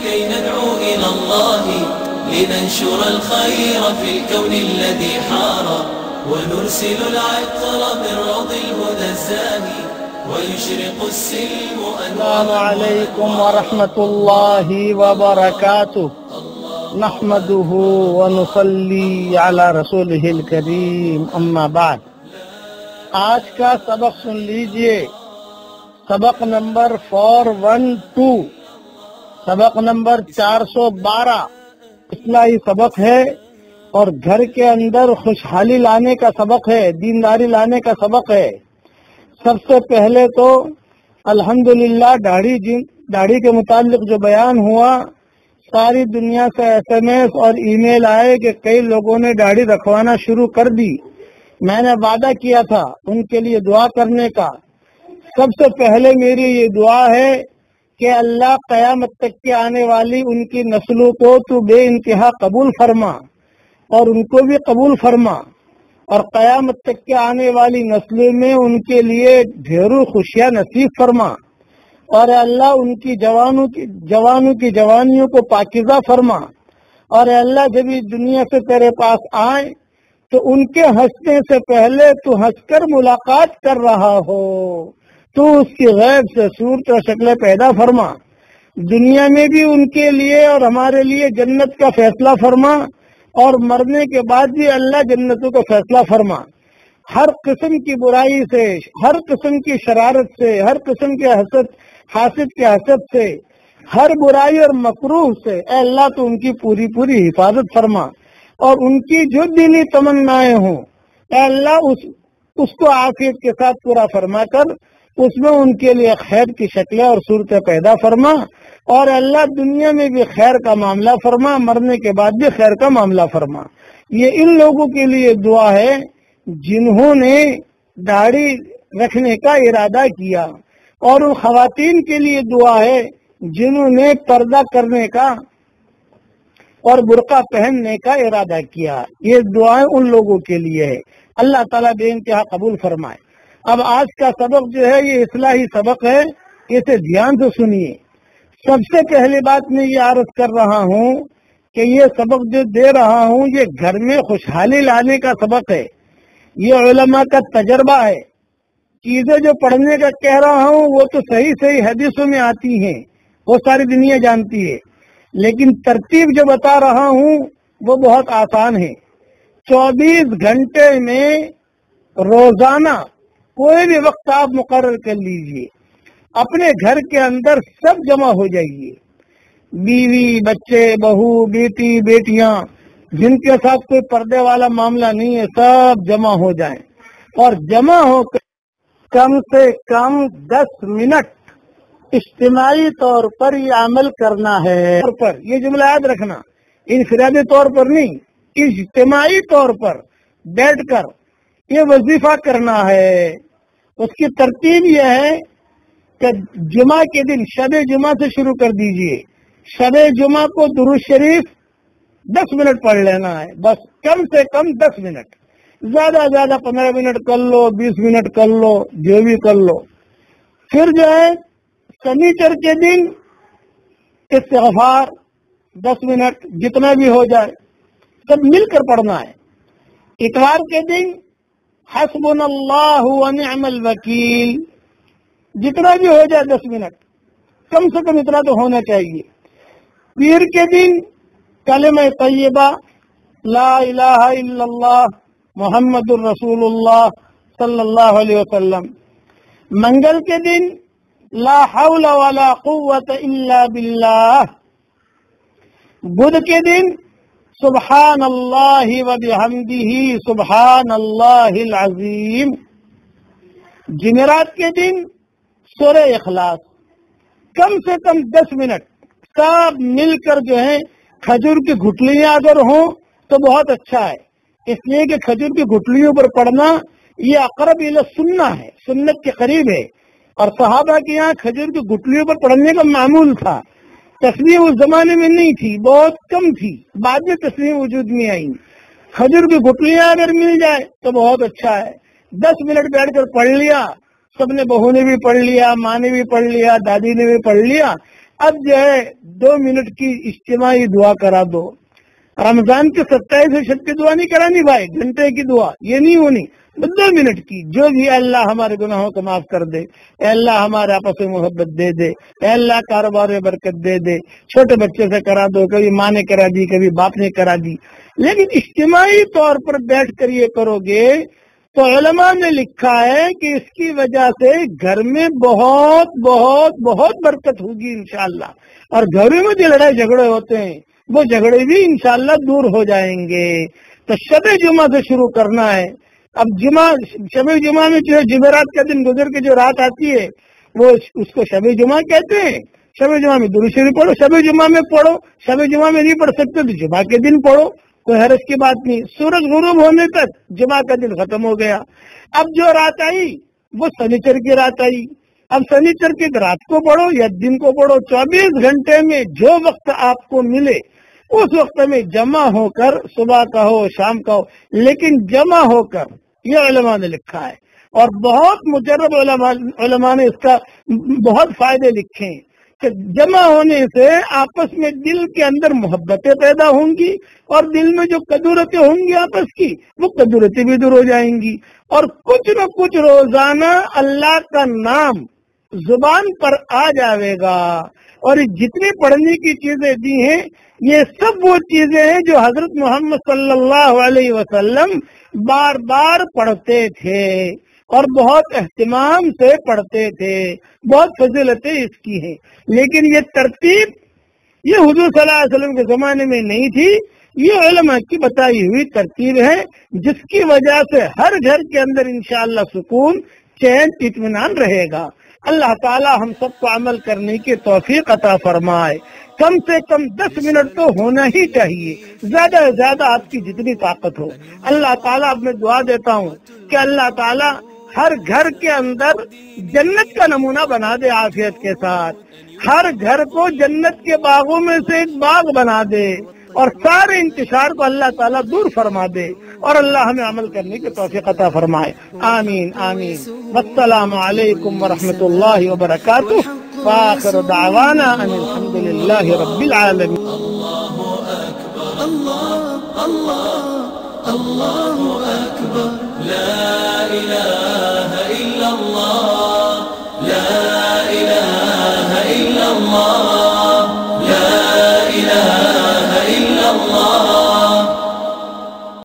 كي ندعو إلى الله لننشر الخير في الكون الذي حار ونرسل العطر من روض الهدى الزاهي ويشرق السلم السلام عليكم ورحمة الله وبركاته نحمده ونصلي على رسوله الكريم اما بعد. آج کا سبق سن لیجئے. سبق نمبر 412، سبق نمبر 412 اصلاحی سبق ہے اور گھر کے اندر خوشحالی لانے کا سبق ہے، دینداری لانے کا سبق ہے. سب سے پہلے تو الحمدللہ داڑھی کے متعلق جو بیان ہوا، ساری دنیا سے SMS اور ای میل آئے کہ کئی لوگوں نے داڑھی رکھوانا شروع کر دی. میں نے وعدہ کیا تھا ان کے لیے دعا کرنے کا. سب سے پہلے میری یہ دعا ہے کہ اللہ قیامت تک کے آنے والی ان کی نسلوں کو تو بے انتہا قبول فرما اور ان کو بھی قبول فرما، اور قیامت تک کے آنے والی نسلوں میں ان کے لیے ڈھیروں خوشیاں نصیب فرما، اور اللہ ان کی جوانوں کی جوانیوں کو پاکیزہ فرما. اور اللہ جب اس دنیا سے تیرے پاس آئے تو ان کے ہنسنے سے پہلے تو ہنس کر ملاقات کر رہا ہو، تو اس کی غیب سے صورت و شکلیں پیدا فرما. دنیا میں بھی ان کے لیے اور ہمارے لیے جنت کا فیصلہ فرما، اور مرنے کے بعد بھی اللہ جنتوں کا فیصلہ فرما. ہر قسم کی برائی سے، ہر قسم کی شرارت سے، ہر قسم کے حاسد کے حسد سے، ہر برائی اور مکروہ سے اے اللہ تو ان کی پوری حفاظت فرما، اور ان کی جو دلی تمنائیں ہوں اے اللہ اس کو عافیت کے ساتھ پورا فرما کر اس میں ان کے لیے خیر کی شکلیں اور صورتیں پیدا فرما. اور اللہ دنیا میں بھی خیر کا معاملہ فرما، مرنے کے بعد بھی خیر کا معاملہ فرما. یہ ان لوگوں کے لیے دعا ہے جنہوں نے داڑھی رکھنے کا ارادہ کیا، اور ان خواتین کے لیے دعا ہے جنہوں نے پردہ کرنے کا اور برقع پہننے کا ارادہ کیا. یہ دعائیں ان لوگوں کے لیے ہے. اللہ تعالیٰ بے انتہا قبول فرمائے. اب آج کا سبق جو ہے یہ اصلاحی سبق ہے، اسے دھیان سے سنیے. سب سے پہلی بات میں یہ عرض کر رہا ہوں کہ یہ سبق جو دے رہا ہوں یہ گھر میں خوشحالی لانے کا سبق ہے. یہ علماء کا تجربہ ہے. چیزیں جو پڑھنے کا کہہ رہا ہوں وہ تو صحیح حدیثوں میں آتی ہیں، وہ ساری دنیا جانتی ہے، لیکن ترتیب جو بتا رہا ہوں وہ بہت آسان ہے. 24 گھنٹے میں روزانہ کوئی بھی وقت آپ مقرر کر لیجئے، اپنے گھر کے اندر سب جمع ہو جائیے، بیوی، بچے، بہو، بیٹی، بیٹیاں، جن کے ساتھ کوئی پردے والا معاملہ نہیں ہے، سب جمع ہو جائیں، اور جمع ہو کر کم سے کم 10 منٹ اجتماعی طور پر یہ عمل کرنا ہے. یہ جملہ یاد رکھنا، انفرادی طور پر نہیں، اجتماعی طور پر بیٹھ کر یہ وظیفہ کرنا ہے. اس کی ترتیب یہ ہے کہ جمعہ کے دن شب جمعہ سے شروع کر دیجئے. شب جمعہ کو درود شریف 10 منٹ پڑھ لینا ہے، بس کم سے کم 10 منٹ، زیادہ 15 منٹ کر لو، 20 منٹ کر لو، جو بھی کر لو. پھر جو ہے سنیچر کے دن استغفار 10 منٹ، جتنا بھی ہو جائے سب مل کر پڑھنا ہے. اتوار کے دن حسبنا اللہ ونعم الوکیل، جتنا بھی ہو جائے 10 منٹ، کم سے کم اتنا تو ہونا چاہیے. پیر کے دن کلمہ طیبہ لا الہ الا اللہ محمد الرسول اللہ صلی اللہ علیہ وسلم. منگل کے دن لا حول ولا قوت الا باللہ. بدھ کے دن سبحان اللہ وبحمدہ سبحان اللہ العظیم. جمعرات کے دن سورہ اخلاص. کم سے کم 10 منٹ سب مل کر جو ہے، کھجور کی گٹھلیاں اگر ہوں تو بہت اچھا ہے، اس لیے کہ کھجور کی گٹھلیوں پر پڑھنا یہ اقرب الی سنہ ہے، سنت کے قریب ہے. اور صحابہ کے یہاں کھجور کی گٹھلیوں پر پڑھنے کا معمول تھا. تصویر اس زمانے میں نہیں تھی، بہت کم تھی، بعد میں تصویر وجود میں آئی. کھجور کی گٹھلیاں اگر مل جائے تو بہت اچھا ہے. 10 منٹ بیٹھ کر پڑھ لیا، سب نے، بہو نے بھی پڑھ لیا، ماں نے بھی پڑھ لیا، دادی نے بھی پڑھ لیا. اب جو ہے 2 منٹ کی اجتماعی دعا کرا دو. رمضان کے 27 شب کی دعا نہیں کرانی بھائی، گھنٹے کی دعا یہ نہیں ہونی، 2 منٹ کی. جو بھی اللہ ہمارے گناہوں کو معاف کر دے، اے اللہ ہمارے آپس میں محبت دے دے، اے اللہ کاروبار میں برکت دے دے. چھوٹے بچے سے کرا دو، کبھی ماں نے کرا دی کبھی باپ نے کرا دی، لیکن اجتماعی طور پر بیٹھ کر یہ کرو گے تو علماء نے لکھا ہے کہ اس کی وجہ سے گھر میں بہت بہت بہت برکت ہوگی انشاءاللہ. اور گھروں میں جو لڑائی جھگڑے ہوتے ہیں وہ جھگڑے بھی انشاءاللہ دور ہو جائیں گے. تو شب جمعہ سے شروع کرنا ہے. اب شب جمعہ میں جو ہے جمعرات کا دن گزر کے جو رات آتی ہے وہ اس کو شب جمعہ کہتے ہیں. شب جمعہ میں درود شریف پڑھو، شب جمعہ میں پڑھو. شب جمعہ میں نہیں پڑھ سکتے تو جمعہ کے دن پڑھو، کوئی حرج کی بات نہیں. سورج غروب ہونے تک جمعہ کا دن ختم ہو گیا. اب جو رات آئی وہ سنیچر کی رات آئی. اب سنیچر کی رات کو پڑھو یا دن کو پڑھو، 24 گھنٹے میں جو وقت آپ کو ملے اس وقت میں جمع ہو کر، صبح کا ہو شام کا ہو، لیکن جمع ہو کر، یہ علماء نے لکھا ہے. اور بہت مجرب علماء نے اس کا بہت فائدے لکھے ہیں کہ جمع ہونے سے آپس میں دل کے اندر محبتیں پیدا ہوں گی، اور دل میں جو کدورتیں ہوں گی آپس کی وہ کدورتیں بھی دور ہو جائیں گی. اور کچھ نہ کچھ روزانہ اللہ کا نام زبان پر آ جاوے گا. اور جتنی پڑھنے کی چیزیں دی ہیں یہ سب وہ چیزیں ہیں جو حضرت محمد صلی اللہ علیہ وسلم بار بار پڑھتے تھے اور بہت اہتمام سے پڑھتے تھے. بہت فضیلتیں اس کی ہیں، لیکن یہ ترتیب یہ حضور صلی اللہ علیہ وسلم کے زمانے میں نہیں تھی. یہ علماء کی بتائی ہوئی ترتیب ہے جس کی وجہ سے ہر گھر کے اندر انشاءاللہ سکون، چین، اطمینان رہے گا. اللہ تعالی ہم سب کو عمل کرنے کی توفیق عطا فرمائے. کم سے کم 10 منٹ تو ہونا ہی چاہیے، زیادہ سے زیادہ آپ کی جتنی طاقت ہو. اللہ تعالیٰ اب میں دعا دیتا ہوں کہ اللہ تعالیٰ ہر گھر کے اندر جنت کا نمونہ بنا دے عافیت کے ساتھ. ہر گھر کو جنت کے باغوں میں سے ایک باغ بنا دے، اور سارے انتشار کو اللہ تعالیٰ دور فرما دے، اور اللہ ہمیں عمل کرنے کی توفیق عطا فرمائے. آمین آمین. والسلام علیکم ورحمۃ اللہ وبرکاتہ. وآخر دعوانا ان الحمد للہ رب العالمین. الله أكبر لا إله